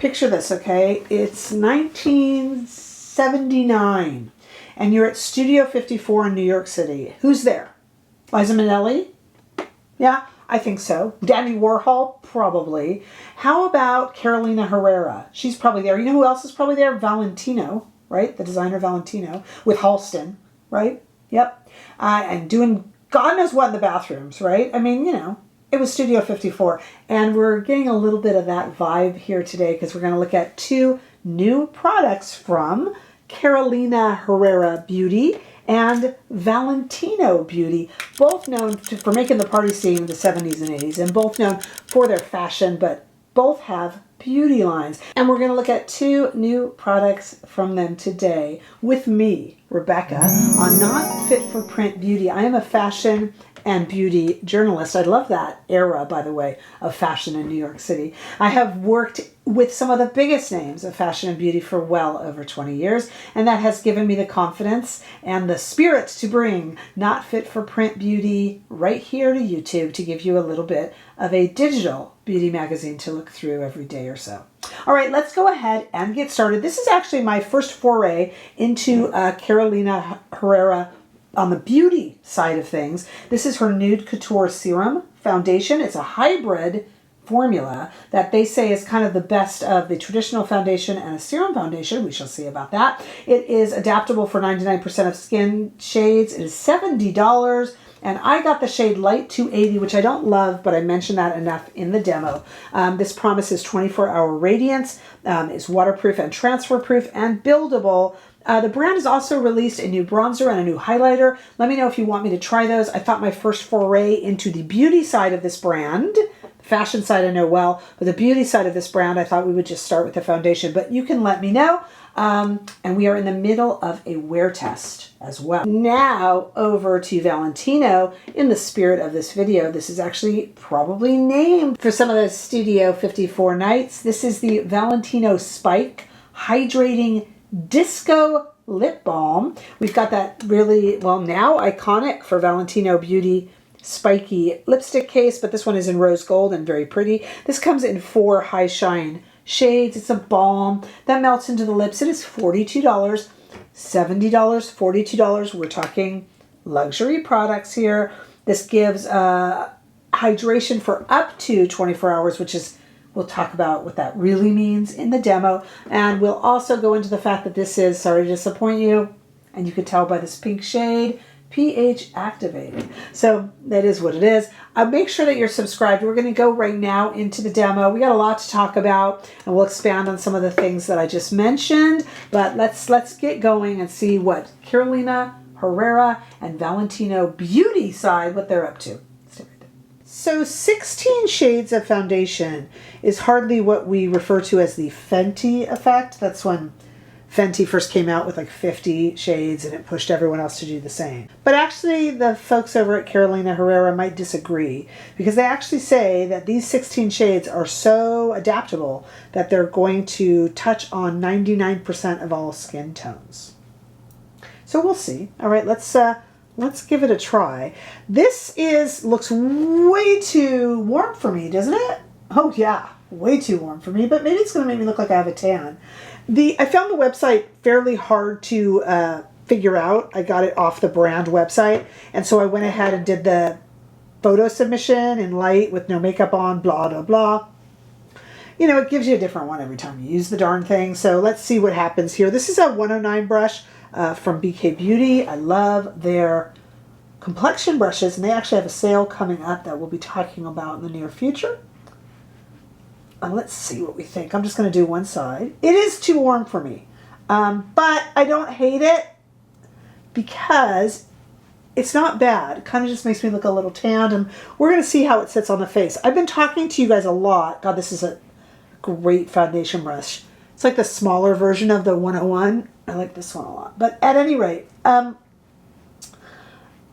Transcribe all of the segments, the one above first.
picture this, okay? It's 1979, and you're at Studio 54 in New York City. Who's there? Liza Minnelli? Yeah, I think so. Danny Warhol? Probably. How about Carolina Herrera? She's probably there. You know who else is probably there? Valentino, right? The designer Valentino with Halston, right? Yep. And doing God knows what in the bathrooms, right? I mean, you know, it was Studio 54. And we're getting a little bit of that vibe here today because we're going to look at two new products from Carolina Herrera Beauty and Valentino Beauty, both known for making the party scene in the 70s and 80s, and both known for their fashion, but both have beauty lines. And we're going to look at two new products from them today with me, Rebecca, on Not Fit for Print Beauty. I am a fashion and beauty journalist. I love that era, by the way, of fashion in New York City. I have worked with some of the biggest names of fashion and beauty for well over 20 years, and that has given me the confidence and the spirit to bring Not Fit for Print Beauty right here to YouTube to give you a little bit of a digital beauty magazine to look through every day or so. All right, let's go ahead and get started. This is actually my first foray into Carolina Herrera on the beauty side of things. This is her Nude Couture Serum Foundation. It's a hybrid formula that they say is kind of the best of the traditional foundation and a serum foundation. We shall see about that. It is adaptable for 99% of skin shades. It is $70. And I got the shade Light 280, which I don't love, but I mentioned that enough in the demo. This promises 24-hour radiance, is waterproof and transfer proof and buildable. The brand has also released a new bronzer and a new highlighter. Let me know if you want me to try those. I thought my first foray into the beauty side of this brand, the fashion side I know well, but the beauty side of this brand, I thought we would just start with the foundation. But you can let me know. And we are in the middle of a wear test as well. Now over to Valentino. In the spirit of this video, this is actually probably named for some of those Studio 54 nights. This is the Valentino Spike Hydrating Disco Lip Balm. We've got that really, well, now iconic for Valentino Beauty spiky lipstick case, but this one is in rose gold and very pretty. This comes in 4 high shine shades. It's a balm that melts into the lips. It is $42, $70, $42. We're talking luxury products here. This gives hydration for up to 24 hours, which is, we'll talk about what that really means in the demo. And we'll also go into the fact that this is, sorry to disappoint you, and you can tell by this pink shade, pH activated. So that is what it is. Make sure that you're subscribed. We're going to go right now into the demo. We got a lot to talk about, and we'll expand on some of the things that I just mentioned. But let's get going and see what Carolina Herrera and Valentino Beauty side, what they're up to. So 16 shades of foundation is hardly what we refer to as the Fenty effect. That's when Fenty first came out with like 50 shades and it pushed everyone else to do the same. But actually the folks over at Carolina Herrera might disagree because they actually say that these 16 shades are so adaptable that they're going to touch on 99% of all skin tones. So we'll see. All right, let's give it a try. This looks way too warm for me, doesn't it? Oh yeah, way too warm for me, but maybe it's going to make me look like I have a tan. I found the website fairly hard to figure out. I got it off the brand website, and so I went ahead and did the photo submission in light with no makeup on, blah, blah, blah. You know, it gives you a different one every time you use the darn thing, so let's see what happens here. This is a 109 brush from BK Beauty. I love their complexion brushes, and they actually have a sale coming up that we'll be talking about in the near future. Let's see what we think. I'm just going to do one side. It is too warm for me, but I don't hate it because it's not bad. It kind of just makes me look a little tanned, and we're going to see how it sits on the face. I've been talking to you guys a lot. God, this is a great foundation brush. It's like the smaller version of the 101. I like this one a lot. But at any rate, I've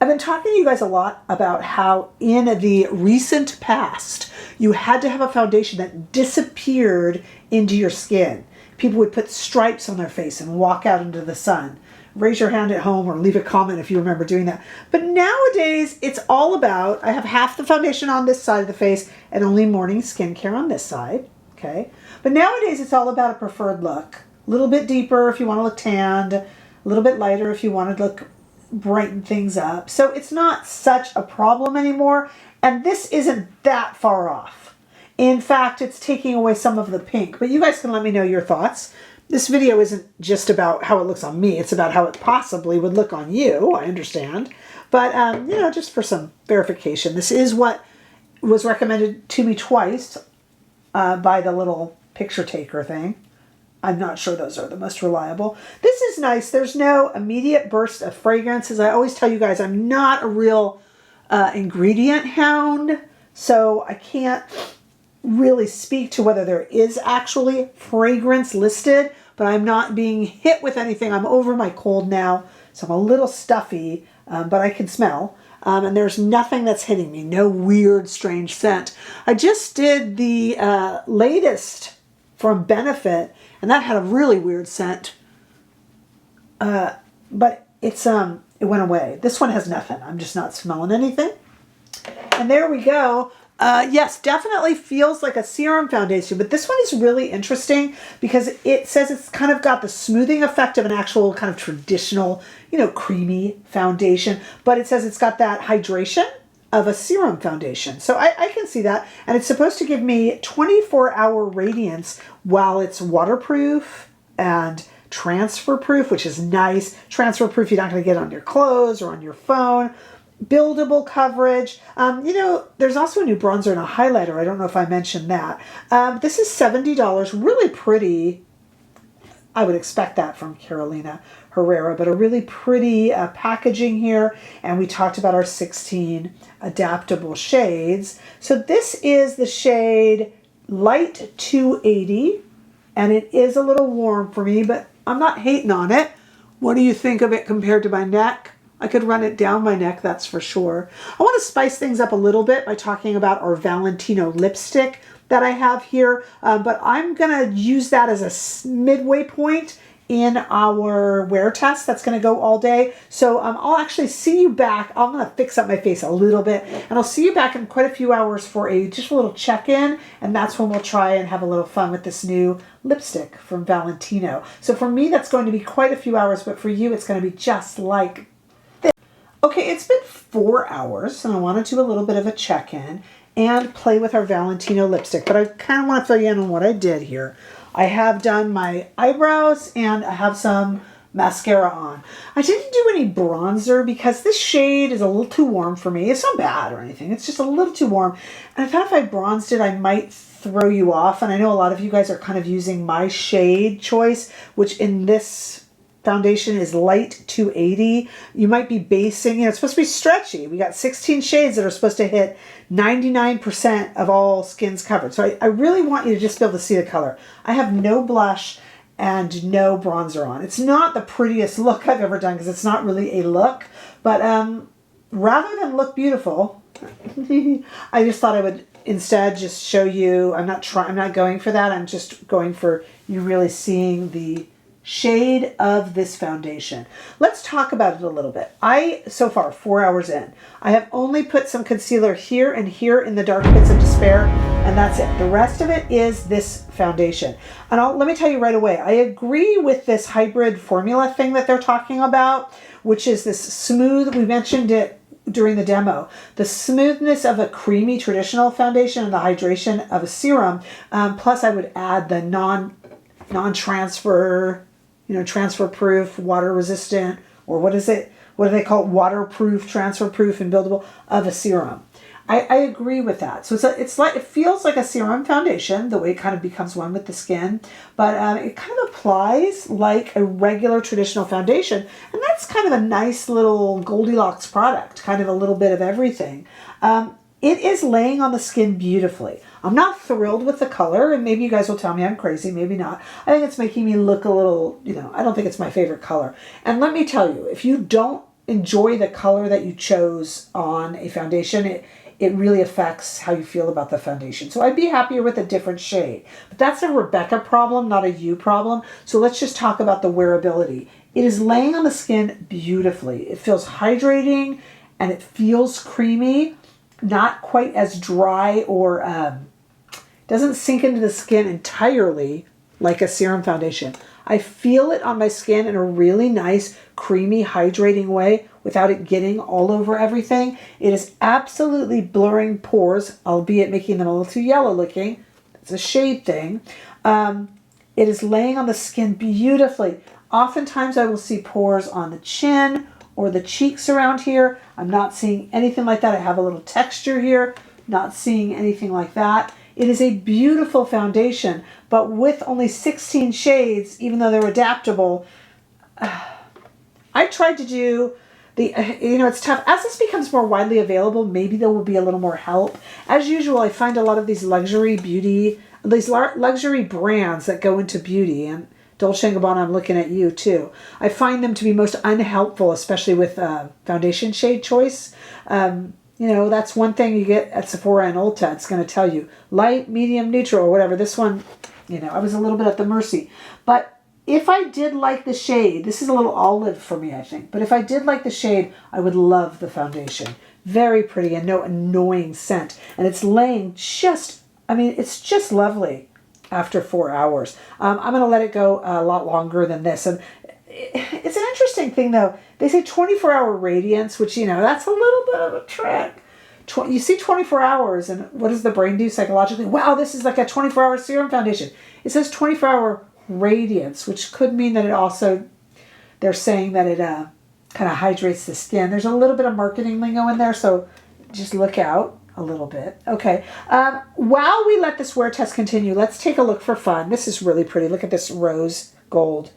been talking to you guys a lot about how in the recent past, you had to have a foundation that disappeared into your skin. People would put stripes on their face and walk out into the sun. Raise your hand at home or leave a comment if you remember doing that. But nowadays, it's all about, I have half the foundation on this side of the face and only morning skincare on this side, okay? But nowadays it's all about a preferred look. A little bit deeper if you want to look tanned, a little bit lighter if you want to look brighten things up. So it's not such a problem anymore, and this isn't that far off. In fact, it's taking away some of the pink, but you guys can let me know your thoughts. This video isn't just about how it looks on me, it's about how it possibly would look on you, I understand. But, you know, just for some verification, this is what was recommended to me twice by the little picture taker thing. I'm not sure those are the most reliable. This is nice. There's no immediate burst of fragrance. As I always tell you guys, I'm not a real ingredient hound, so I can't really speak to whether there is actually fragrance listed, but I'm not being hit with anything. I'm over my cold now, so I'm a little stuffy, but I can smell. And there's nothing that's hitting me. No weird, strange scent. I just did the latest from Benefit, and that had a really weird scent. But it's it went away. This one has nothing. I'm just not smelling anything. And there we go. Yes, definitely feels like a serum foundation, but this one is really interesting because it says it's kind of got the smoothing effect of an actual kind of traditional, you know, creamy foundation, but it says it's got that hydration of a serum foundation. So I can see that. And it's supposed to give me 24-hour radiance while it's waterproof and transfer proof, which is nice. Transfer proof, you're not going to get on your clothes or on your phone. Buildable coverage. You know, there's also a new bronzer and a highlighter. I don't know if I mentioned that. This is $70. Really pretty. I would expect that from Carolina Herrera, but a really pretty packaging here. And we talked about our 16 adaptable shades. So this is the shade Light 280, and it is a little warm for me, but I'm not hating on it. What do you think of it compared to my neck? I could run it down my neck, that's for sure. I want to spice things up a little bit by talking about our Valentino lipstick that I have here, but I'm going to use that as a midway point in our wear test that's going to go all day. So I'll actually see you back. I'm going to fix up my face a little bit, and I'll see you back in quite a few hours for just a little check-in, and that's when we'll try and have a little fun with this new lipstick from Valentino. So for me, that's going to be quite a few hours, but for you, it's going to be just like this. Okay, it's been 4 hours, and I want to do a little bit of a check-in and play with our Valentino lipstick, but I kind of want to fill you in on what I did here. I have done my eyebrows and I have some mascara on. I didn't do any bronzer because this shade is a little too warm for me. It's not bad or anything. It's just a little too warm. And I thought if I bronzed it, I might throw you off. And I know a lot of you guys are kind of using my shade choice, which in this foundation is Light 280. You might be basing, you know, it's supposed to be stretchy. We got 16 shades that are supposed to hit 99% of all skins covered. So I really want you to just be able to see the color. I have no blush and no bronzer on. It's not the prettiest look I've ever done because it's not really a look, but rather than look beautiful, I just thought I would instead just show you. I'm not going for that. I'm just going for you really seeing the shade of this foundation. Let's talk about it a little bit. So far, 4 hours in, I have only put some concealer here and here in the dark pits of despair, and that's it. The rest of it is this foundation. And let me tell you right away, I agree with this hybrid formula thing that they're talking about, which is this smooth, we mentioned it during the demo, the smoothness of a creamy traditional foundation and the hydration of a serum. Plus I would add the non-transfer, you know, transfer proof, water resistant, or what is it? What do they call it? Waterproof, transfer proof, and buildable of a serum. I agree with that. So it's like, it feels like a serum foundation, the way it kind of becomes one with the skin, but it kind of applies like a regular traditional foundation. And that's kind of a nice little Goldilocks product, kind of a little bit of everything. It is laying on the skin beautifully. I'm not thrilled with the color, and maybe you guys will tell me I'm crazy, maybe not. I think it's making me look a little, you know, I don't think it's my favorite color. And let me tell you, if you don't enjoy the color that you chose on a foundation, it really affects how you feel about the foundation. So I'd be happier with a different shade. But that's a Rebecca problem, not a you problem. So let's just talk about the wearability. It is laying on the skin beautifully. It feels hydrating and it feels creamy, not quite as dry or Doesn't sink into the skin entirely like a serum foundation. I feel it on my skin in a really nice, creamy, hydrating way without it getting all over everything. It is absolutely blurring pores, albeit making them a little too yellow looking. It's a shade thing. It is laying on the skin beautifully. Oftentimes I will see pores on the chin or the cheeks around here. I'm not seeing anything like that. I have a little texture here. Not seeing anything like that. It is a beautiful foundation, but with only 16 shades, even though they're adaptable, I tried to do the, it's tough. As this becomes more widely available, maybe there will be a little more help. As usual, I find a lot of these luxury brands that go into beauty, and Dolce & Gabbana, I'm looking at you too. I find them to be most unhelpful, especially with foundation shade choice. That's one thing you get at Sephora and Ulta. It's going to tell you light, medium, neutral, or whatever. This one, I was a little bit at the mercy. But if I did like the shade, this is a little olive for me, I think. But if I did like the shade, I would love the foundation. Very pretty and no annoying scent. And it's laying it's just lovely after 4 hours. I'm going to let it go a lot longer than this. And it's an interesting thing, though. They say 24-hour radiance, which, that's a little bit of a trick. You see 24 hours, and what does the brain do psychologically? Wow, this is like a 24-hour serum foundation. It says 24-hour radiance, which could mean that it also, they're saying that it kind of hydrates the skin. There's a little bit of marketing lingo in there, so just look out a little bit. Okay. While we let this wear test continue, let's take a look for fun. This is really pretty. Look at this rose gold.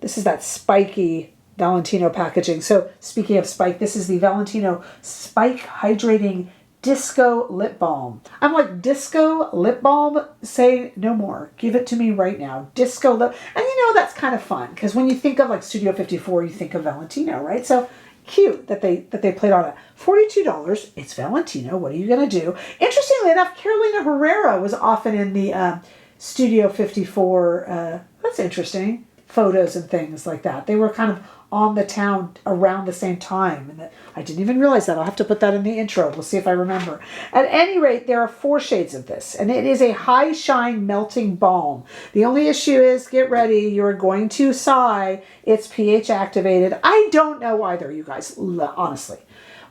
This is that spiky Valentino packaging. So speaking of spike, this is the Valentino Spike Hydrating Disco Lip Balm. I'm like, disco lip balm? Say no more. Give it to me right now. Disco lip. And that's kind of fun because when you think of like Studio 54, you think of Valentino, right? So cute that they played on it. $42. It's Valentino. What are you going to do? Interestingly enough, Carolina Herrera was often in the Studio 54. That's interesting. Photos and things like that. They were kind of on the town around the same time. And I didn't even realize that. I'll have to put that in the intro. We'll see if I remember. At any rate, there are 4 shades of this. And it is a high shine melting balm. The only issue is, get ready, you're going to sigh. It's pH activated. I don't know either, you guys, honestly.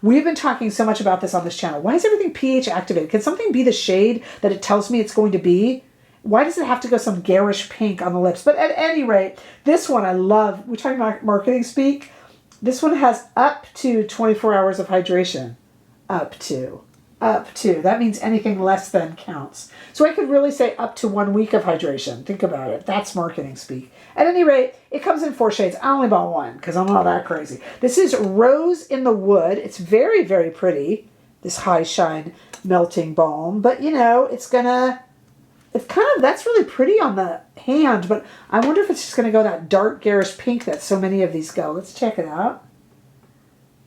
We've been talking so much about this on this channel. Why is everything pH activated? Can something be the shade that it tells me it's going to be? Why does it have to go some garish pink on the lips? But at any rate, this one I love. We're talking about marketing speak. This one has up to 24 hours of hydration. Up to. That means anything less than counts. So I could really say up to 1 week of hydration. Think about it. That's marketing speak. At any rate, it comes in 4 shades. I only bought one because I'm not that crazy. This is Rose in the Wood. It's very, very pretty. This high shine melting balm. But that's really pretty on the hand, but I wonder if it's just going to go that dark garish pink that so many of these go. Let's check it out.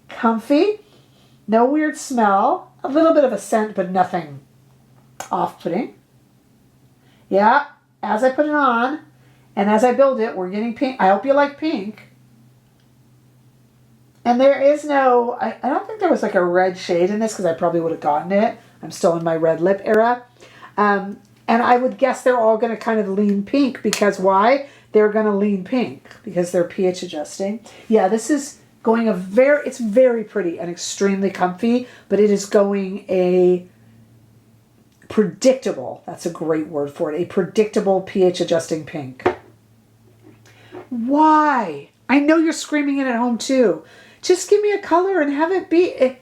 Comfy. No weird smell. A little bit of a scent, but nothing off-putting. Yeah, as I put it on, and as I build it, we're getting pink. I hope you like pink. And there is no, I don't think there was like a red shade in this because I probably would have gotten it. I'm still in my red lip era. And I would guess they're all going to kind of lean pink because why? They're going to lean pink because they're pH adjusting. Yeah, this is going it's very pretty and extremely comfy, but it is going a predictable, that's a great word for it, a predictable pH adjusting pink. Why? I know you're screaming it at home too. Just give me a color and have it be.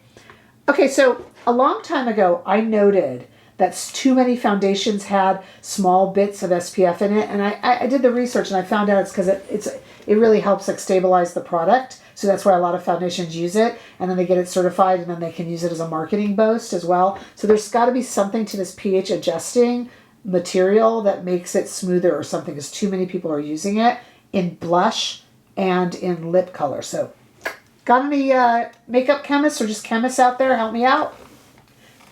Okay, so a long time ago, I noted that too many foundations had small bits of SPF in it. And I did the research and I found out it's because it really helps like stabilize the product. So that's why a lot of foundations use it. And then they get it certified and then they can use it as a marketing boast as well. So there's got to be something to this pH adjusting material that makes it smoother or something because too many people are using it in blush and in lip color. So got any makeup chemists or just chemists out there? Help me out.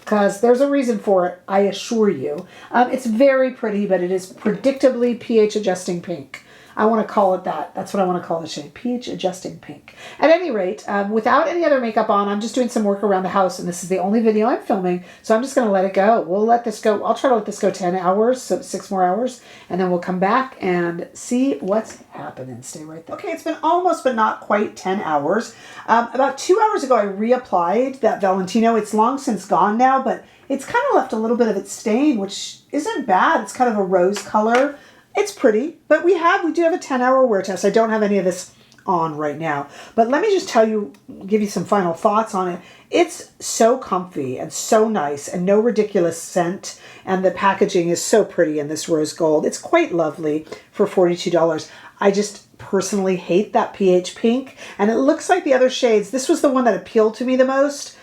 Because there's a reason for it, I assure you. It's very pretty, but it is predictably pH adjusting pink. I want to call it that. That's what I want to call the shade, Peach Adjusting Pink. At any rate, without any other makeup on, I'm just doing some work around the house, and this is the only video I'm filming, so I'm just going to let it go. We'll let this go. I'll try to let this go 10 hours, so 6 more hours, and then we'll come back and see what's happening. Stay right there. Okay, it's been almost but not quite 10 hours. About 2 hours ago, I reapplied that Valentino. It's long since gone now, but it's kind of left a little bit of its stain, which isn't bad. It's kind of a rose color. It's pretty, but we do have a 10-hour wear test. I don't have any of this on right now, but let me just tell you, give you some final thoughts on it. It's so comfy and so nice and no ridiculous scent, and the packaging is so pretty in this rose gold. It's quite lovely for $42. I just personally hate that pH pink, and it looks like the other shades. This was the one that appealed to me the most,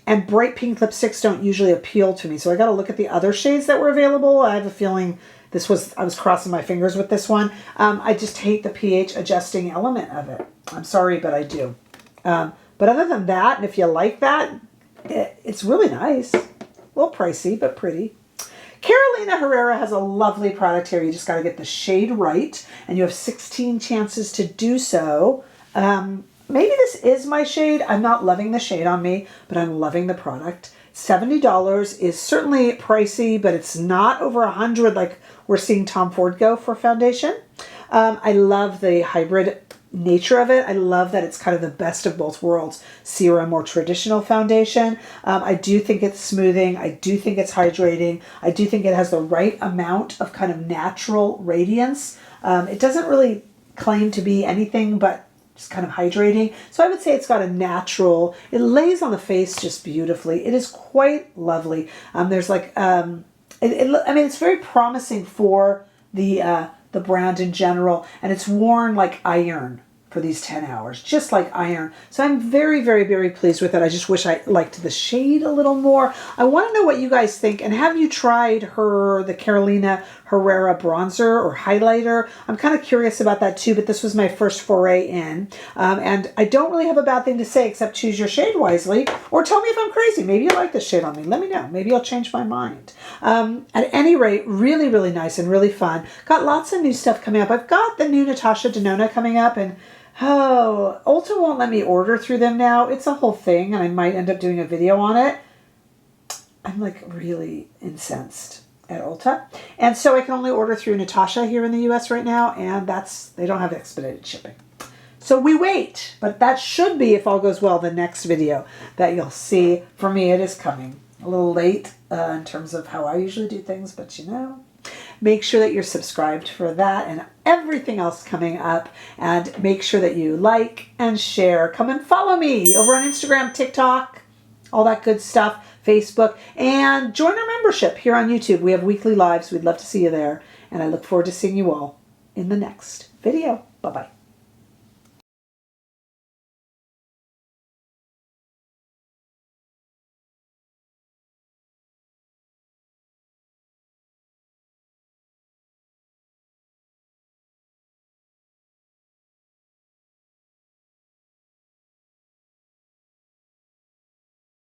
and bright pink lipsticks don't usually appeal to me, so I got to look at the other shades that were available. I have a feeling I was crossing my fingers with this one. I just hate the pH adjusting element of it. I'm sorry, but I do. But other than that, and if you like that, it's really nice. A little pricey, but pretty. Herrera has a lovely product here. You just got to get the shade right, and you have 16 chances to do so. Maybe this is my shade. I'm not loving the shade on me, but I'm loving the product. $70 is certainly pricey, but it's not over $100 like we're seeing Tom Ford go for foundation. I love the hybrid nature of it. I love that it's kind of the best of both worlds, serum or traditional foundation. I do think it's smoothing. I do think it's hydrating. I do think it has the right amount of kind of natural radiance. It doesn't really claim to be anything but just kind of hydrating. So I would say it's got a natural, it lays on the face just beautifully. It is quite lovely. There's like, I mean, it's very promising for the brand in general, and it's worn like iron for these 10 hours, just like iron. So I'm very, very, very pleased with it. I just wish I liked the shade a little more. I want to know what you guys think, and have you tried the Carolina Herrera bronzer or highlighter? I'm kind of curious about that too, but this was my first foray in. And I don't really have a bad thing to say except choose your shade wisely, or tell me if I'm crazy. Maybe you like this shade on me. Let me know. Maybe I'll change my mind. At any rate, really, really nice and really fun. Got lots of new stuff coming up. I've got the new Natasha Denona coming up, and Ulta won't let me order through them now. It's a whole thing, and I might end up doing a video on it. I'm like really incensed at Ulta. And so I can only order through Natasha here in the US right now, and they don't have expedited shipping. So we wait, but that should be, if all goes well, the next video that you'll see. For me, it is coming. A little late in terms of how I usually do things, but you know. Make sure that you're subscribed for that and everything else coming up. And make sure that you like and share. Come and follow me over on Instagram, TikTok, all that good stuff, Facebook. And join our membership here on YouTube. We have weekly lives. We'd love to see you there. And I look forward to seeing you all in the next video. Bye-bye.